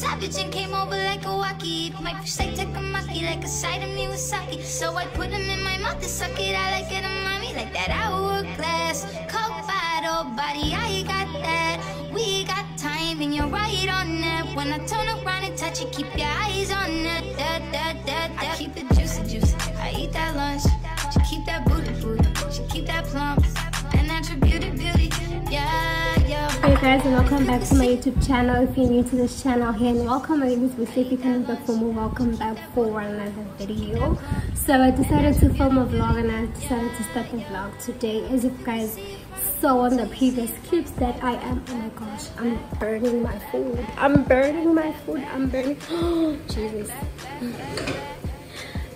savage and came over like a walkie. My fish like Takamaki, like a side of me with sake. So I put him in my mouth to suck it. I like it on mommy, like that hourglass. Coke bottle body, I got that. We got time and you're right on that. When I turn around and touch it, keep your eyes on that. I keep it juicy, juicy. I eat that lunch. She keep that booty, booty. She keep that plump. And natural beauty, beauty. Yeah, yeah. Hey guys, and welcome back to my YouTube channel. If you're new to this channel here, and welcome. My name is Busi. If you're coming back for more, welcome back for another video. So I decided to film a vlog, and I decided to start the vlog today. As if you guys saw on the previous clips that I am, oh my gosh, I'm burning my food. I'm burning my food. I'm burning. Oh, Jesus.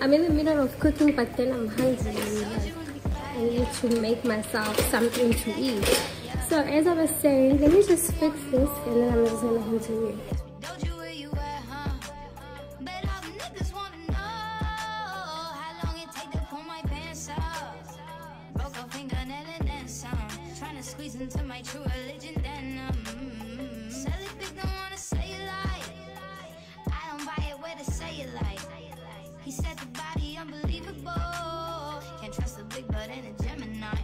I'm in the middle of cooking, but then I'm hungry. Like, I need to make myself something to eat. So as I was saying, let me just fix this and then I'm just gonna continue. Into my true religion, then don't wanna say it like I don't buy it where to say it like he said the body unbelievable, can't trust the big butt in a Gemini.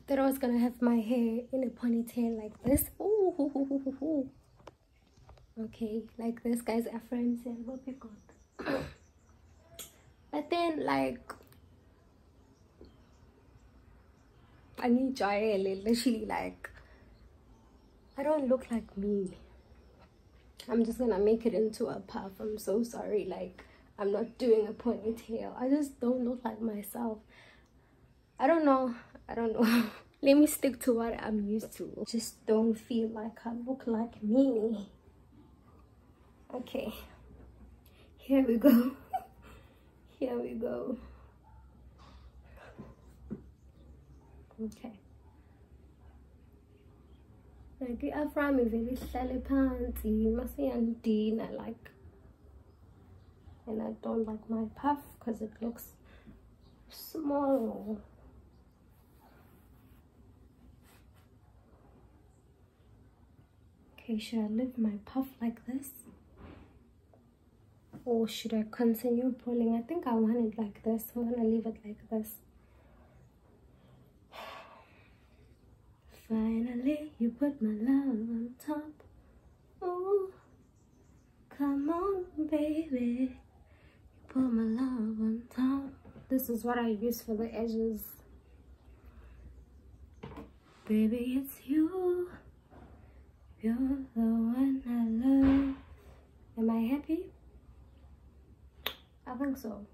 Thought I was gonna have my hair in a ponytail like this. Ooh. Okay, like this, guys. Ephraim said what we got. But then like I need Jaya literally, like I don't look like me. I'm just gonna make it into a puff. I'm so sorry, like I'm not doing a ponytail. I just don't look like myself. I don't know. Let me stick to what I'm used to. Just don't feel like I look like me. Okay, here we go. Here we go. Okay. Like Ephraim is very shallow pants. You must see and Dean. I like, and I don't like my puff because it looks small. Okay, should I leave my puff like this? Or should I continue pulling? I think I want it like this. I'm gonna leave it like this. Finally, you put my love on top. Oh, come on, baby. You put my love on top. This is what I use for the edges. Baby, it's you. You're the one I love. Am I happy? I think so.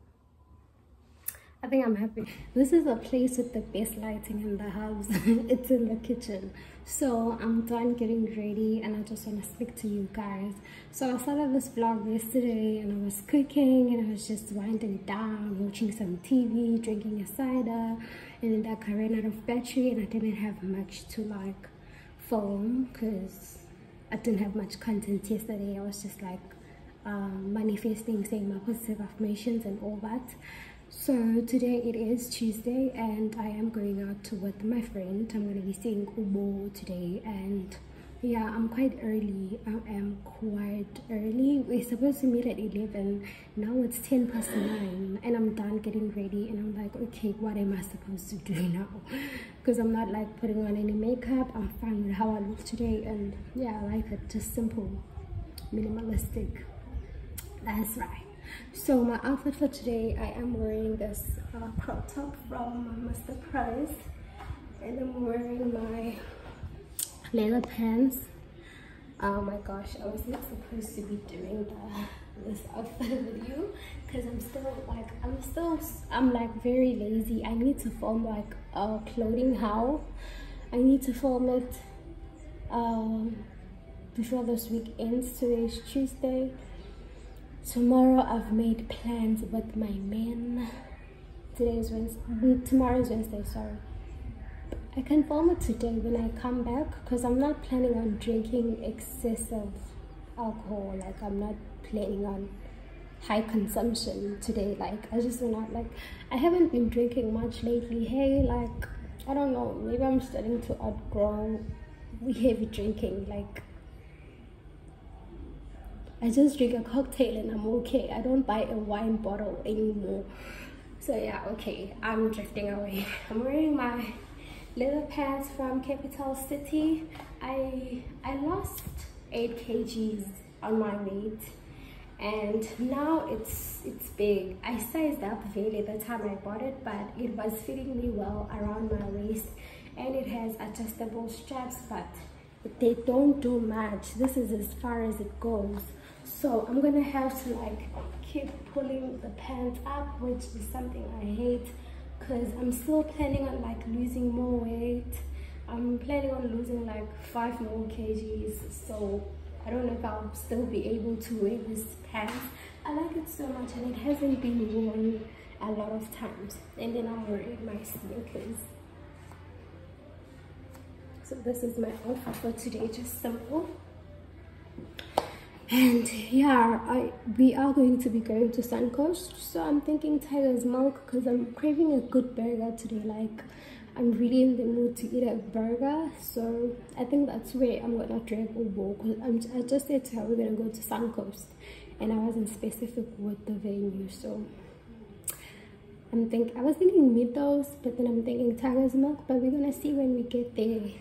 I think I'm happy. This is a place with the best lighting in the house. It's in the kitchen. So I'm done getting ready and I just want to speak to you guys. So I started this vlog yesterday and I was cooking and I was just winding down, watching some TV, drinking a cider, and then that I ran out of battery and I didn't have much to like film because I didn't have much content yesterday. I was just like manifesting, saying my positive affirmations and all that. So today it is Tuesday and I am going out with my friend. I'm going to be seeing Ubo today, and yeah, I'm quite early. I am quite early. We're supposed to meet at 11. Now it's 9:10 and I'm done getting ready and I'm like, okay, what am I supposed to do now? Because I'm not like putting on any makeup. I'm fine with how I look today, and yeah, I like it. Just simple, minimalistic. That's right. So my outfit for today, I am wearing this crop top from Mr. Price, and I'm wearing my leather pants. Oh my gosh, I was not supposed to be doing this outfit with you because I'm like very lazy. I need to film like a clothing haul. I need to film it before this week ends. Today is Tuesday. Tomorrow I've made plans with my men. Today is Wednesday. Tomorrow is Wednesday, sorry. I can film it today when I come back because I'm not planning on drinking excessive alcohol. Like I'm not planning on high consumption today. Like I just not like I haven't been drinking much lately. Hey, like I don't know, maybe I'm starting to outgrow heavy drinking. Like I just drink a cocktail and I'm okay. I don't buy a wine bottle anymore. So yeah, okay, I'm drifting away. I'm wearing my leather pants from Capital City. I lost 8 kgs on my weight, and now it's big. I sized up Veil the time I bought it, but it was fitting me well around my waist, and it has adjustable straps, but they don't do much. This is as far as it goes, so I'm gonna have to like keep pulling the pants up, which is something I hate, because I'm still planning on like losing more weight. I'm planning on losing like 5 more kgs, so I don't know if I'll still be able to wear this pants. I like it so much, and it hasn't been worn a lot of times. And then I'm wearing my sneakers. So this is my outfit for today, just simple. And yeah, we are going to be going to Suncoast, so I'm thinking Tiger's Milk because I'm craving a good burger today. Like, I'm really in the mood to eat a burger, so I think that's where I'm gonna drink Ubo. Because I just said to her we're gonna go to Suncoast, and I wasn't specific with the venue, so I was thinking Mythos, but then I'm thinking Tiger's Milk, but we're gonna see when we get there.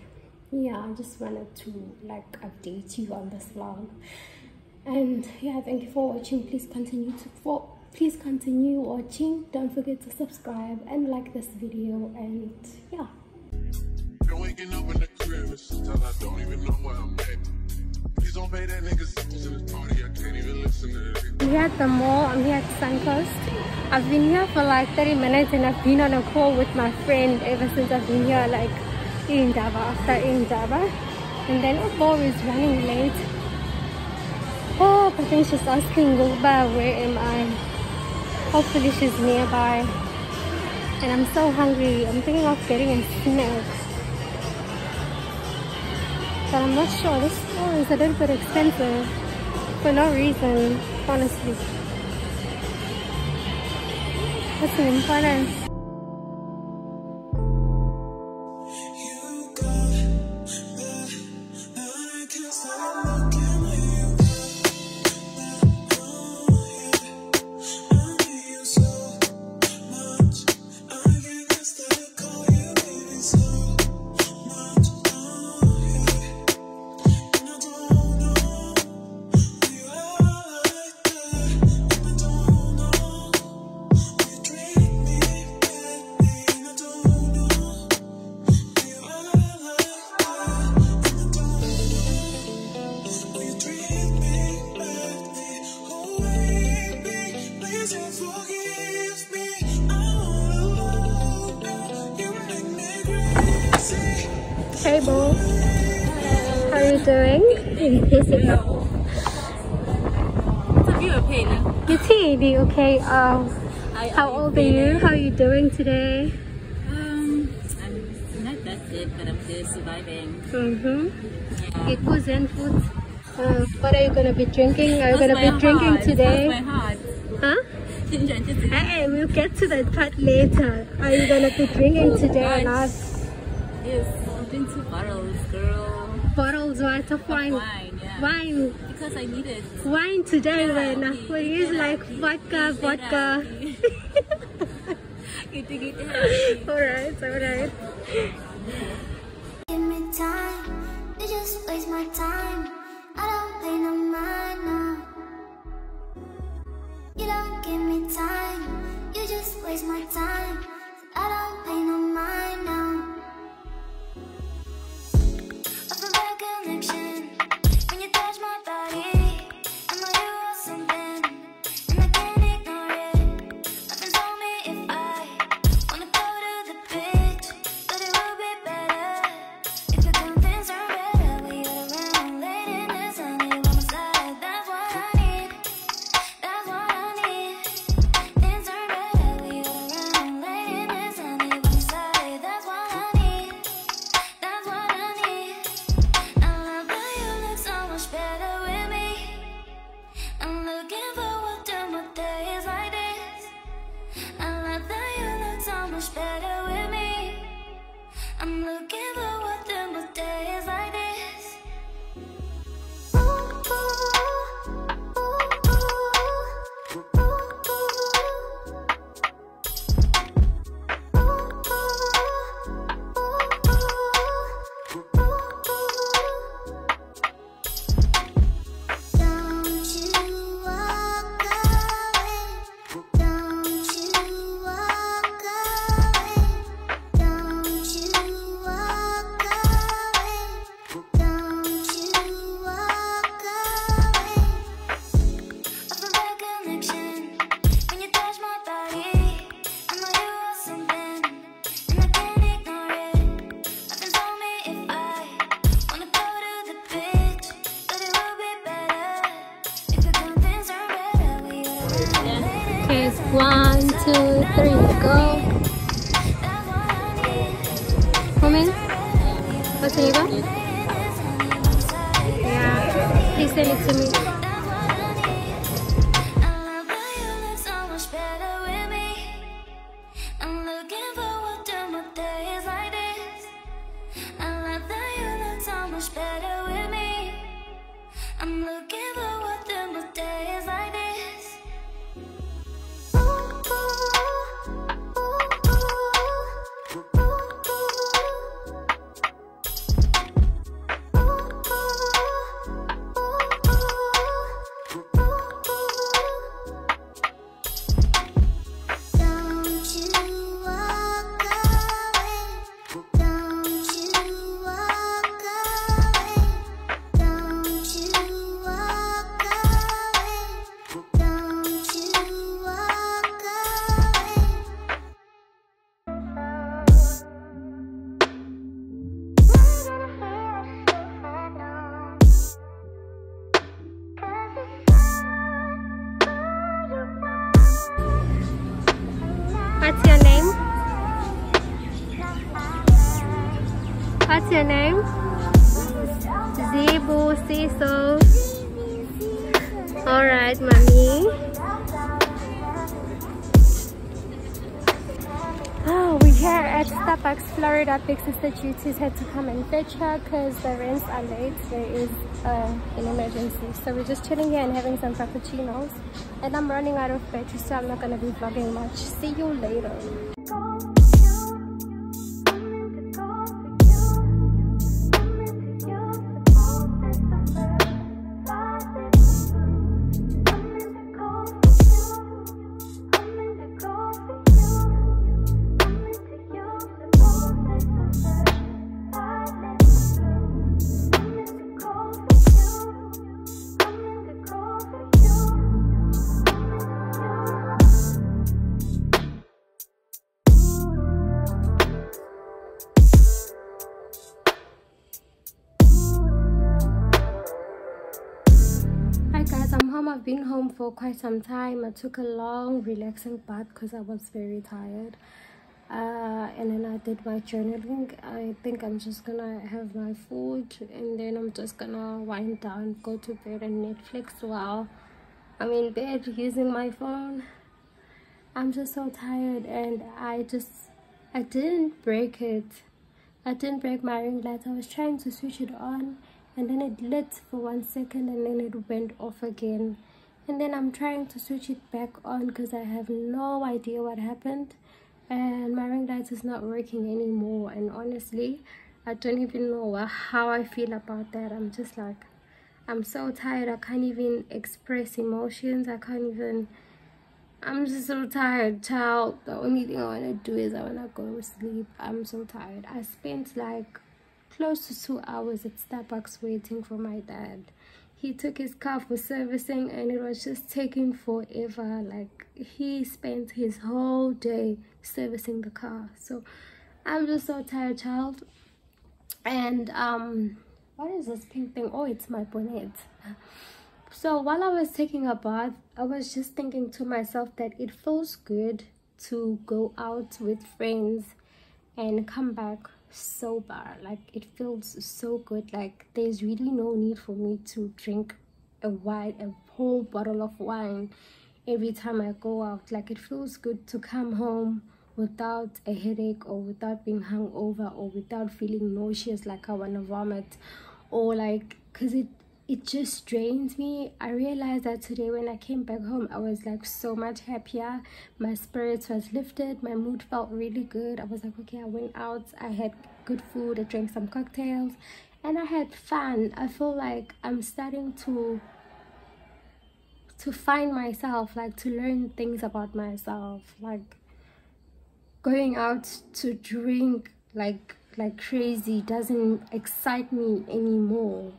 Yeah, I just wanted to like update you on this vlog. And yeah, thank you for watching. Please continue watching. Don't forget to subscribe and like this video. And yeah, waking up in the crib, sometimes I don't even know where I'm at. Please don't pay that nigga something to this party. I can't even listen to it. I'm here at the mall. I'm here at Suncoast. I've been here for like 30 minutes, and I've been on a call with my friend ever since I've been here, like in Indaba. And then Ubo is running late. Oh, but then she's asking Uba, where am I? Hopefully she's nearby. And I'm so hungry. I'm thinking of getting a snack, but I'm not sure. This store is a little bit expensive for no reason, honestly. That's an important. Hey Bo, how are you doing? You okay? How old are you? How are you doing today? I'm not that good, but I'm just surviving. Yeah. It wasn't food. What are you gonna be drinking? Are you gonna be drinking today? My heart. Huh? Hey, we'll get to that part later. Are you gonna be drinking today or not? Yes, I'm drinking 2 bottles, girl. Bottles what of wine? Wine, yeah. Wine. Because I need it. Wine today, when we use like vodka. Alright. Give me time, you just waste my time. I don't pay no mind, no. You don't give me time, you just waste my time. I don't pay no mind, no. I feel like a connection when you touch my body. I know you want something, and I can't ignore it. My friends told me if I wanna go to the beach, but it would be better if the contents are better. We got around late in the sun, you by my side. That's what I need. That's what I need. Things are better. We got around late in the sun, you by my side. That's what I need. That's what I need. I love that you look so much better with me. I'm looking forward to my days like this. I love that you look so much better with me. I'm looking forward to my days like this. Ooh, ooh, What's your name? What's your name? Zebu Cecil. Alright, mommy. Oh, we're here at Starbucks, Florida. Big sister duties had to come and fetch her because the rents are late. There is an emergency. So we're just chilling here and having some frappuccinos. And I'm running out of battery, so I'm not going to be vlogging much. See you later. I've been home for quite some time. I took a long relaxing bath because I was very tired, and then I did my journaling. I think I'm just gonna have my food and then I'm just gonna wind down, go to bed and Netflix while I'm in bed using my phone. I'm just so tired, and I didn't break it. I didn't break my ring light. I was trying to switch it on and then it lit for 1 second and then it went off again, and then I'm trying to switch it back on because I have no idea what happened, and my ring light is not working anymore. And honestly, I don't even know how I feel about that. I'm just like, I'm so tired. I can't even express emotions. I'm just so tired, child. The only thing I want to do is I want to go to sleep. I'm so tired. I spent like close to 2 hours at Starbucks waiting for my dad. He took his car for servicing and it was just taking forever. Like, he spent his whole day servicing the car. So I'm just so tired, child. And what is this pink thing? Oh, it's my bonnet. So while I was taking a bath, I was just thinking to myself that it feels good to go out with friends and come back sober. Like, it feels so good. Like, there's really no need for me to drink a whole bottle of wine every time I go out. Like, it feels good to come home without a headache or without being hungover or without feeling nauseous like I want to vomit, or like, because it just drains me. I realized that today when I came back home, I was like so much happier. My spirits was lifted. My mood felt really good. I was like, okay, I went out, I had good food, I drank some cocktails, and I had fun. I feel like I'm starting to find myself, like to learn things about myself. Like, going out to drink like crazy doesn't excite me anymore.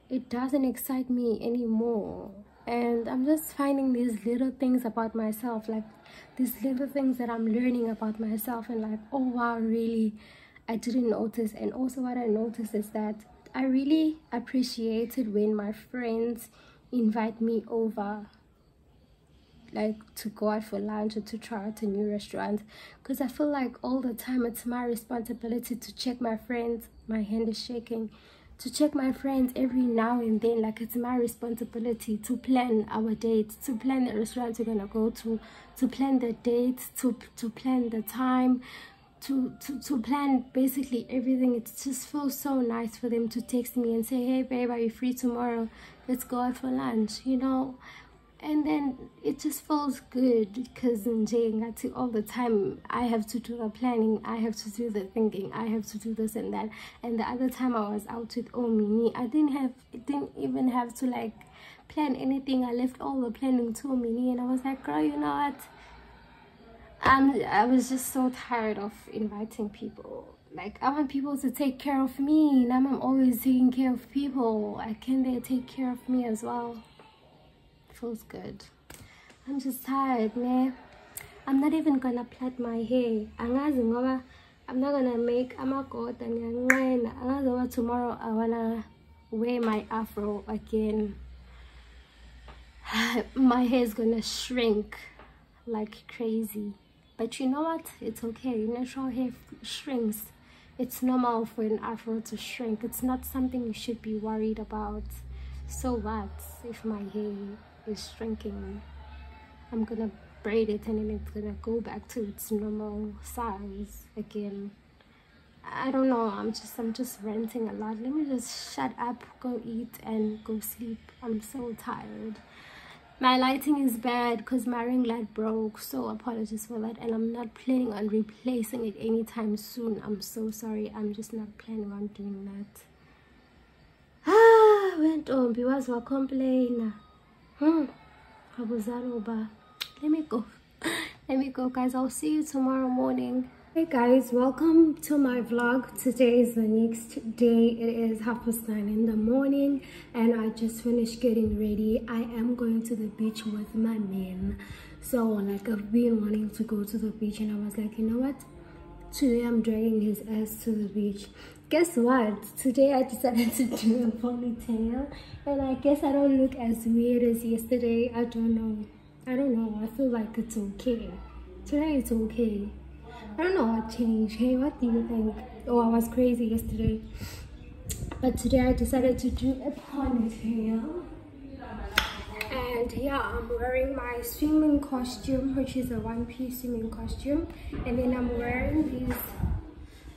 It doesn't excite me anymore. And I'm just finding these little things about myself, like these little things that I'm learning about myself, and like, oh wow, really, I didn't notice. And also what I noticed is that I really appreciated when my friends invite me over, like to go out for lunch or to try out a new restaurant, because I feel like all the time it's my responsibility to check my friends. My hand is shaking. To check my friends every now and then. Like, it's my responsibility to plan our dates, to plan the restaurants we're gonna go to plan the dates, to plan the time, to plan basically everything. It just feels so nice for them to text me and say, hey babe, are you free tomorrow? Let's go out for lunch, you know. And then it just feels good because all the time I have to do the planning, I have to do the thinking, I have to do this and that. And the other time I was out with Omini, I didn't even have to like plan anything. I left all the planning to Omini, and I was like, girl, you know what? I was just so tired of inviting people. Like, I want people to take care of me. Now I'm always taking care of people. Why can't they take care of me as well? Feels good. I'm just tired, man. I'm not even gonna plait my hair. I'm not gonna make amagoda and tomorrow I wanna wear my afro again. My hair is gonna shrink like crazy. But you know what? It's okay. Natural hair shrinks. It's normal for an afro to shrink. It's not something you should be worried about. So what if my hair is shrinking? I'm gonna braid it and then it's gonna go back to its normal size again. I don't know. I'm just ranting a lot. Let me just shut up, go eat and go sleep. I'm so tired. My lighting is bad because my ring light broke, so apologies for that, and I'm not planning on replacing it anytime soon. I'm so sorry. I'm just not planning on doing that. Went on because we complain. Let me go guys. I'll see you tomorrow morning. Hey guys, welcome to my vlog. Today is the next day. It is 9:30 in the morning and I just finished getting ready. I am going to the beach with my man. So like, I've been wanting to go to the beach and I was like, you know what, today I'm dragging his ass to the beach. Guess what, today I decided to do a ponytail and I guess I don't look as weird as yesterday. I don't know. I feel like it's okay. Today it's okay. I don't know what changed. Hey, what do you think? Oh, I was crazy yesterday, but today I decided to do a ponytail. And yeah, I'm wearing my swimming costume, which is a one-piece swimming costume, and then I'm wearing these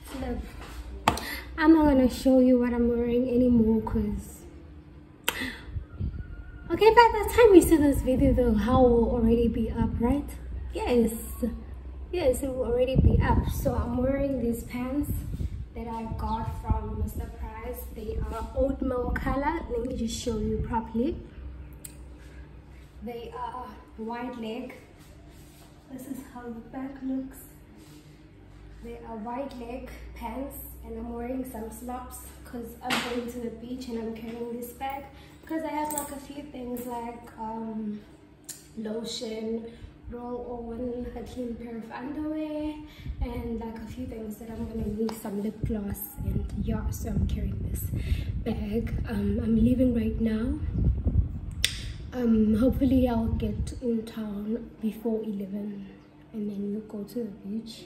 flip. I'm not gonna show you what I'm wearing anymore because okay, by the time you see this video the haul will already be up, right? Yes, it will already be up. So I'm wearing these pants that I got from Mr. Price. They are oatmeal color. Let me just show you properly. They are wide leg. This is how the back looks. They are wide leg pants and I'm wearing some slops because I'm going to the beach and I'm carrying this bag because I have like a few things like lotion, roll-on, a clean pair of underwear, and like a few things that I'm gonna need, some lip gloss, and yeah, so I'm carrying this bag. I'm leaving right now. Hopefully I'll get in town before 11 and then we'll go to the beach.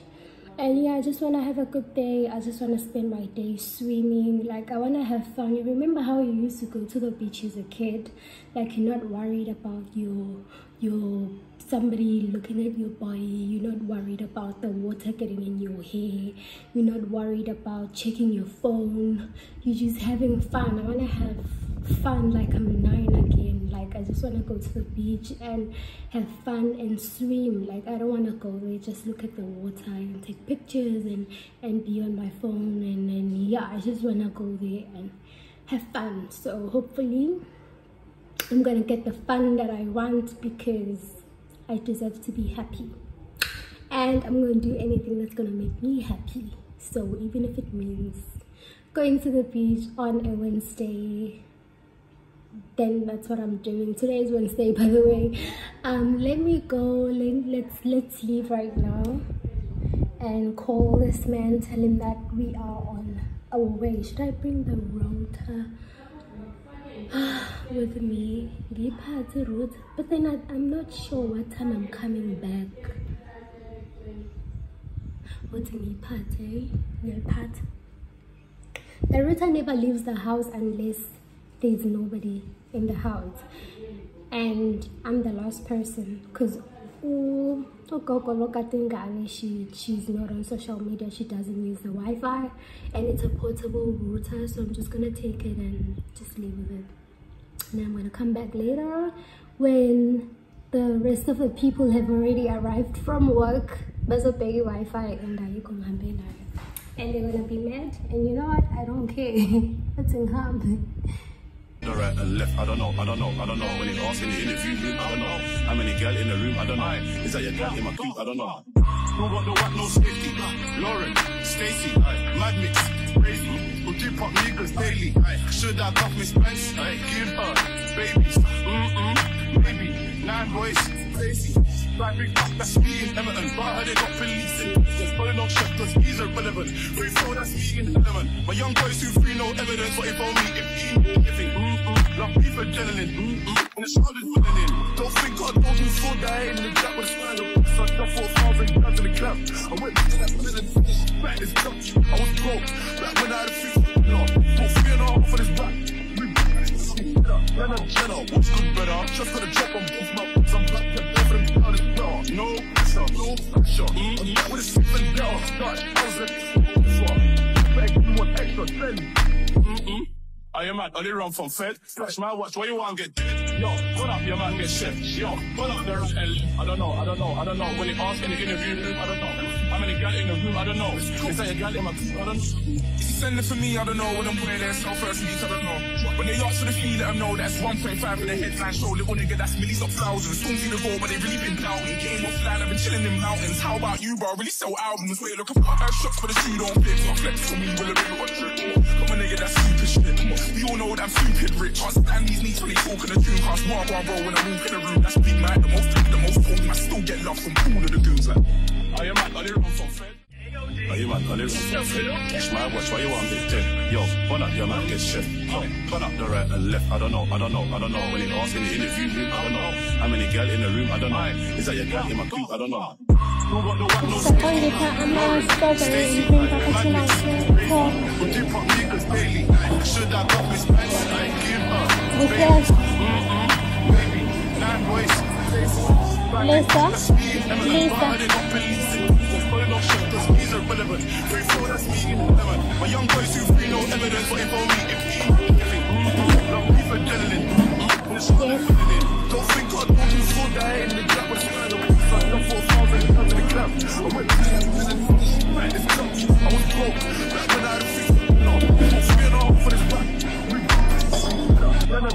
And yeah, I just want to have a good day. I just want to spend my day swimming. Like, I want to have fun. You remember how you used to go to the beach as a kid? Like, you're not worried about your somebody looking at your body. You're not worried about the water getting in your hair. You're not worried about checking your phone. You're just having fun. I want to have fun like I'm 9 again. Like, I just want to go to the beach and have fun and swim. Like, I don't want to go there, just look at the water and take pictures and be on my phone, and yeah, I just want to go there and have fun. So hopefully I'm gonna get the fun that I want because I deserve to be happy, and I'm gonna do anything that's gonna make me happy. So even if it means going to the beach on a Wednesday, then that's what I'm doing. Today is Wednesday, by the way. Let me go. Let's leave right now and call this man, tell him that we are on our way. Should I bring the router with me? But then I'm not sure what time I'm coming back. The router never leaves the house unless there's nobody in the house, and I'm the last person because she's not on social media. She doesn't use the Wi-Fi and it's a portable router, so I'm just gonna take it and just leave with it. And I'm gonna come back later when the rest of the people have already arrived from work. There's a big Wi-Fi and they're gonna be mad, and you know what, I don't care. It's in harm. Right and left, I don't know. When it asks in the interview, I don't know. How many girl in the room, I don't know. Is that your girl in my coupe, I don't know. No got no what, no safety. Lauren, Stacy, Mad Mix, crazy. We'll do pop niggas daily. Should I cuff Miss Spence? Give her babies. Maybe 9 boys, crazy. Like big up that's me in Everton, but I heard they got police in. Just follow no chef cause he's irrelevant. 3-4 that's me in 11. My young boys who free no evidence, but if only if he knew anything. Love beef adrenaline, and the shoulders pulling in. Don't think God knows who's for that in the jack with a smile. Such a 4,000 guns in the I went to that prison, back this jump. I was broke, back when I had a few. No, put 3.5 for this back. Jenna, what's good, brother? Just got a drop on both my books. I'm back to both of them down as well. No pressure, no pressure. I'm back with a sipping down. Start, I was like, beg, you want extra, send. Are you mad? Are they run from Fed? Flash my watch, why you want to get dead? Yo, run up your man, get chef. Yo, run up there and I don't know. When they ask in the interview room, I don't know. How many gal in the room, I don't know. Is that a gal in my group, I don't know. Is he sending for me, I don't know. When I'm playing there, so first week, I don't know. When they ask for the fee, let them know that's 1.5 in the headline show. Little nigga, that's millies of thousands. Don't see the goal, but they really been doubting. Game offline, I've been chilling in mountains. How about you, bro? Really sell albums. Wait, look, I've got shots for the shoe, don't flex. Not flex for me, will a bit of a trick. Come on, nigga, that's stupid shit. We all know that I'm stupid rich. I stand these knees when they talk in the tune. Cause bro, when I walk in the room, that's big man. The most phone, I still get love from all of the goons. Like, are you mad? Are they run from Fed? Are you mad? Are they run from Fed? Catch my watch, why you want big ten? Yo, run up your man, get chef. Yo, run up the right and left. I don't know. When they ask in the interview room, I don't know. How many gal in the room, I don't know. Is that your gal in my group? I don't know. My young boys who free no evidence, but if only love me for adrenaline. Don't think God won't be so die in the gap with the front of 4,000 tons in the club. I went to that prison, back this jump. I was broke, back when I had a few. No, 3.5 for this back.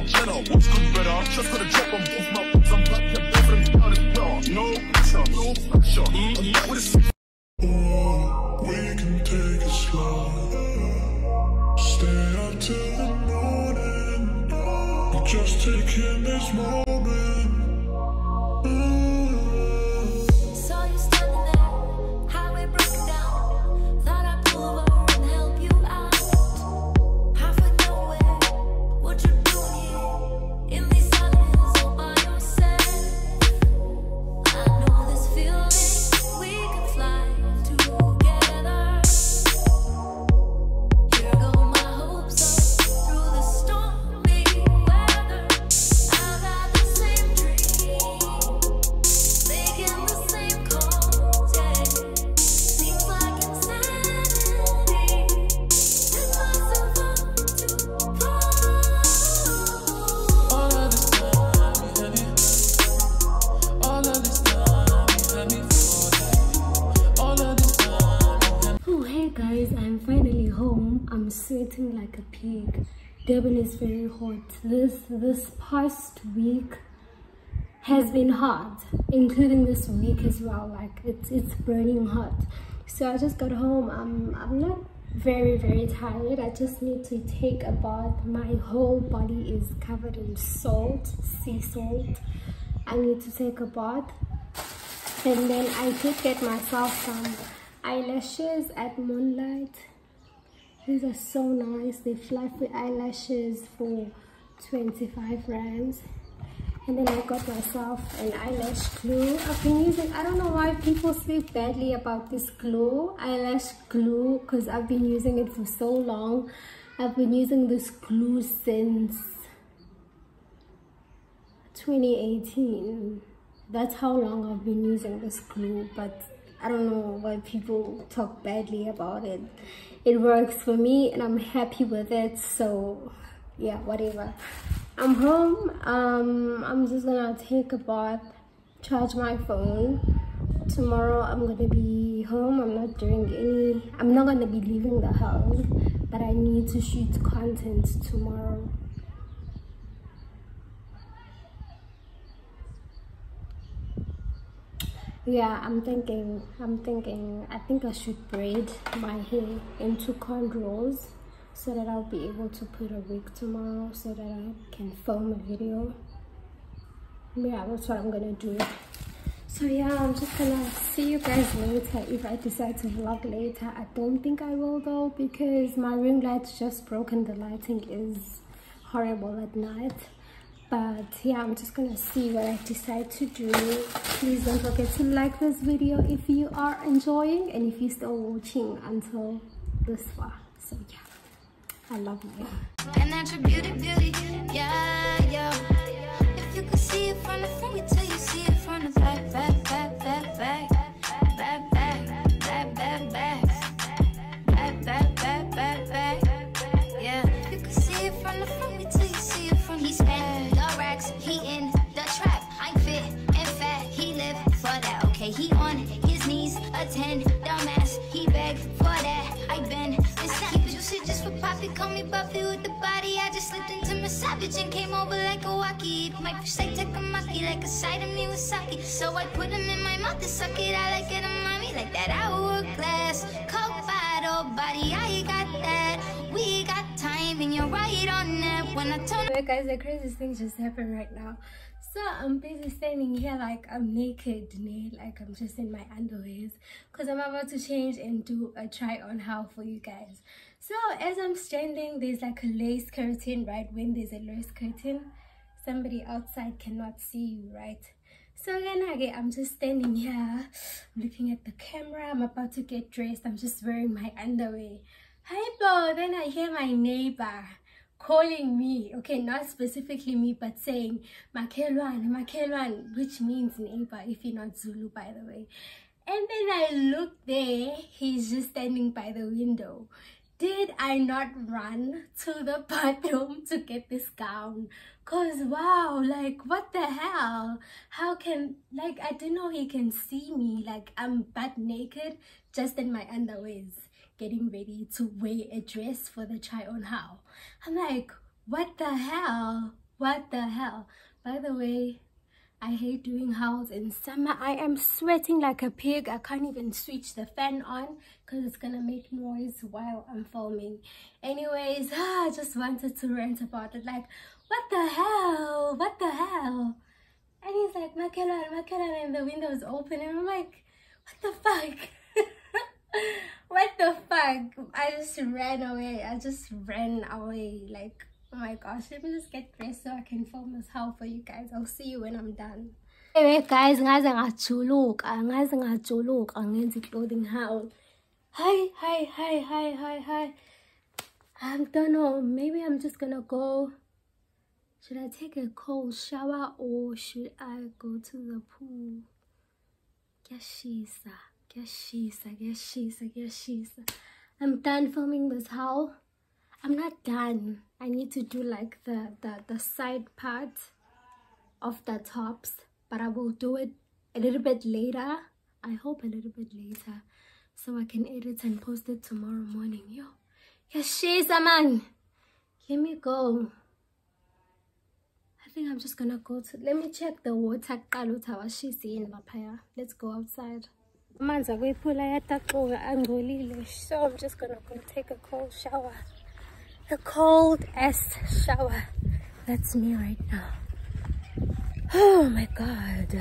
Jenna, what's good, brother? Just got a drop on both my books. I'm back to both of them down as well. No pressure, no pressure. I'm back with a we can take it slow. Stay up till the morning. We're just taking this moment. Saw you standing there, highway broken down. Thought I'd pull over and help you out. Halfway nowhere, what you doing here? In these silence all by yourself. I know this feeling, we can fly together. Here go my hopes up through the stormy weather. I've had the same dream, making the same calls, yeah. Seems like insanity. Pick myself up to fall. All of this time you had me, all of this time you had me falling, all of this time you had me. Oh, hey guys, I'm finally home. I'm sweating like a pig. Durban is very hot. This past week has been hard, including this week as well. Like it's burning hot. So I just got home. I'm not very tired. I just need to take a bath. My whole body is covered in salt, sea salt. I need to take a bath, and then I did get myself some eyelashes at Moonlight. These are so nice. They're fluffy eyelashes for 25 rands. And then I got myself an eyelash glue. I've been using, I don't know why people speak badly about this glue, eyelash glue, because I've been using it for so long. I've been using this glue since 2018. That's how long I've been using this glue, but I don't know why people talk badly about it. It works for me and I'm happy with it, so yeah, whatever. I'm home. I'm just gonna take a bath, charge my phone. Tomorrow I'm gonna be home. I'm not gonna be leaving the house, but I need to shoot content tomorrow. Yeah, I'm thinking I think I should braid my hair into cornrows so that I'll be able to put a wig tomorrow so that I can film a video. Yeah, that's what I'm gonna do. So yeah, I'm just gonna see you guys later if I decide to vlog later. I don't think I will though, because my ring light's just broken. The lighting is horrible at night. But yeah, I'm just gonna see what I decide to do. Please don't forget to like this video if you are enjoying and if you're still watching until this far. So yeah, I love you. And that's your beauty, yeah, yeah. If you could see it from the front, we tell you see it from the back, back, back, back, back, back, back, back, back, back, back, back, back, back, back. Yeah, if you could see it from the front, we tell you see it from the back. The racks, he in the trap. I'm fit and fat, he live for that. Okay, he on his knees, attend dumbass. He beg for that. I been keep it juicy just for Poppy. Call me Buffy with the body. I just slipped into my savage and came over like a walkie. My fish like Takamaki, like a side of me with sake. So I put him in my mouth to suck it. I like it on mommy, like that hourglass. Coke bottle body, I got that. We got time and you're right on that. When I turn. Hey guys, the craziest thing just happened right now. So I'm busy standing here like I'm naked, like I'm just in my underwears because I'm about to change and do a try on haul for you guys. So as I'm standing, there's like a lace curtain, right? When there's a lace curtain, somebody outside cannot see you, right? So then again, I'm just standing here looking at the camera. I'm about to get dressed. I'm just wearing my underwear. Hi, bro. Then I hear my neighbor calling me, okay, not specifically me, but saying Makelwan, Makelwan, which means neighbor if you're not Zulu, by the way. And then I look there, he's just standing by the window. Did I not run to the bathroom to get this gown? Cause wow, like what the hell? How can, like, I didn't know he can see me, like I'm butt naked just in my underwears, getting ready to wear a dress for the try on haul. I'm like, what the hell? What the hell? By the way, I hate doing hauls in summer. I am sweating like a pig. I can't even switch the fan on because it's gonna make noise while I'm filming. Anyways, I just wanted to rant about it. Like, what the hell? What the hell? And he's like, Makelwan, Makelwan, and the window is open. And I'm like, what the fuck? What the fuck? I just ran away. I just ran away. Like, oh my gosh, let me just get dressed so I can film this haul for you guys. I'll see you when I'm done. Anyway guys, ngaze ngajuluka ngenza clothing haul. Hi. I don't know, maybe I'm just gonna go. Should I take a cold shower or should I go to the pool? Yashisa. I'm done filming this haul. I'm not done. I need to do like the side part of the tops, but I will do it a little bit later. I hope a little bit later so I can edit and post it tomorrow morning. Yo, yashisa man, let me go. I think I'm just gonna go to, let me check the water. Let's go outside. So I'm just gonna go take a cold shower. A cold ass shower. That's me right now. Oh my god.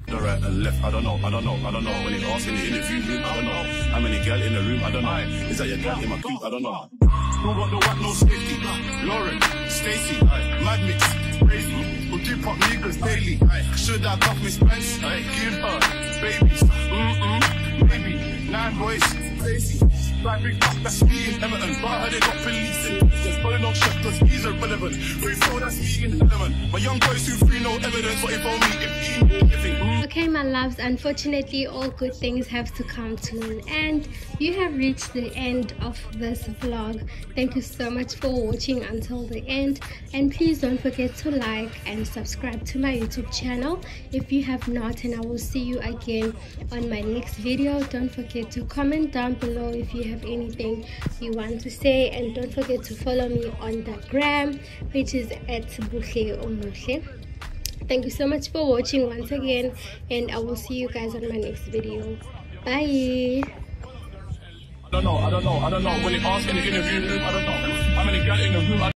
Right and left, I don't know. When they ask in the interview room, I don't know. How many gal in the room, I don't know. Is that your gal in my coupe, I don't know. Who got the what, no safety? Lauren, Stacy, Mad Mix, crazy. Who do pop niggas daily? Should I cuff Miss Spence? Give her babies, maybe 9 boys, crazy. Like big up, that's me in Everton. But I heard they got police in. There's probably no chef, cause he's irrelevant. 3-4, that's me in Element. My young boys who free no evidence. What if only if he living? Okay, my loves, unfortunately all good things have to come to an end. You have reached the end of this vlog. Thank you so much for watching until the end, and please don't forget to like and subscribe to my YouTube channel if you have not, and I will see you again on my next video. Don't forget to comment down below if you have anything you want to say, and don't forget to follow me on the gram, which is at Buhle Omuhle. Thank you so much for watching once again, and I will see you guys on my next video. Bye. I don't know. When they ask in the interview room, I don't know. How many gal in the room?